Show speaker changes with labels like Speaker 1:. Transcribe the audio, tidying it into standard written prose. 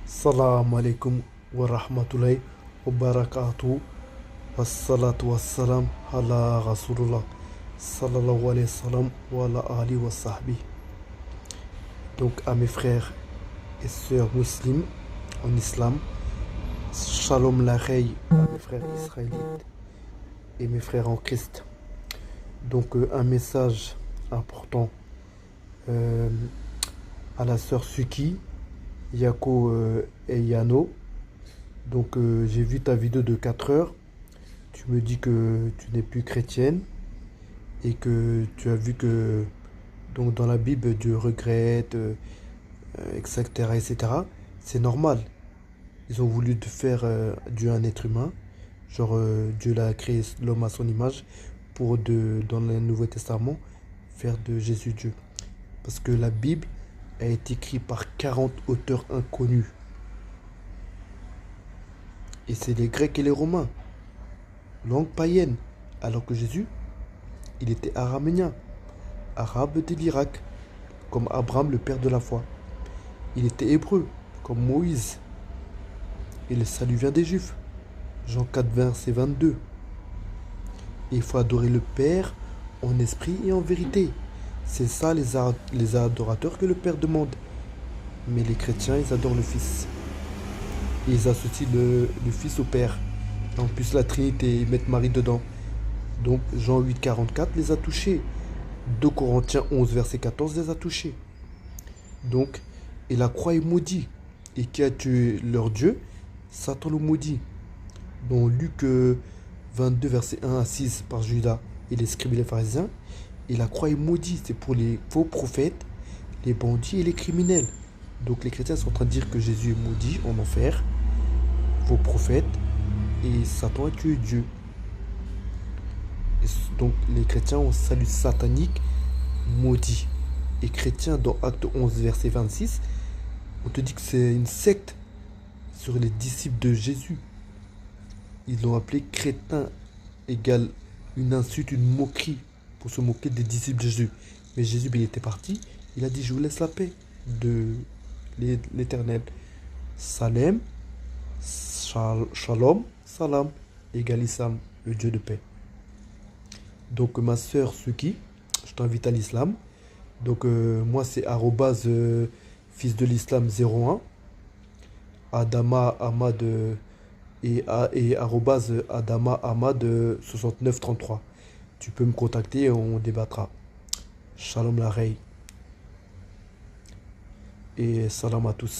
Speaker 1: Salam alaikum wa rahmatullahi wa barakatuh. Wassalatu wassalam ala Rasulullah sallallahu alayhi wa sallam wa ala ali wa sahbi. Donc à mes frères et sœurs musulmans en islam, shalom lareille à mes frères israélites et mes frères en Christ. Donc un message important euh, à la sœur Suki, Yako et Yano. Donc j'ai vu ta vidéo de 4 heures. Tu me dis que tu n'es plus chrétienne et que tu as vu que donc dans la Bible Dieu regrette, etc., etc. C'est normal. Ils ont voulu de faire Dieu un être humain. Genre Dieu l'a créé l'homme à son image pour dans le Nouveau Testament faire de Jésus Dieu. Parce que la Bible a été écrite par 40 auteurs inconnus. Et c'est les Grecs et les Romains, langue païenne. Alors que Jésus, il était araméen, arabe de l'Irak, comme Abraham, le père de la foi. Il était hébreu, comme Moïse. Et le salut vient des Juifs. Jean 4, verset 22. Et il faut adorer le Père en esprit et en vérité. C'est ça les adorateurs que le Père demande. Mais les chrétiens, ils adorent le Fils. Et ils associent le Fils au Père. En plus, la Trinité, ils mettent Marie dedans. Donc, Jean 8, 44 les a touchés. 2 Corinthiens 11, verset 14 les a touchés. Donc, et la croix est maudite. Et qui a tué leur Dieu? Satan le maudit. Dans Luc 22, verset 1 à 6 par Judas et les scribes et les pharisiens. Et la croix est maudite. C'est pour les faux prophètes, les bandits et les criminels. Donc les chrétiens sont en train de dire que Jésus est maudit en enfer, faux prophète, et Satan a tué Dieu. Et donc les chrétiens ont un salut satanique maudit. Et chrétiens dans Acte 11, verset 26, on te dit que c'est une secte sur les disciples de Jésus. Ils l'ont appelé crétin, égale une insulte, une moquerie, pour se moquer des disciples de Jésus. Mais Jésus, il était parti, il a dit, je vous laisse la paix de l'Éternel. Salem, Shalom, Salam, égale Islam, le Dieu de paix. Donc ma sœur Suki, je t'invite à l'islam. Donc moi c'est arrobase fils de l'islam 01, Adama Ahmad et arrobase Adama Ahmad 6933. Tu peux me contacter et on débattra. Shalom la reine et salam à tous.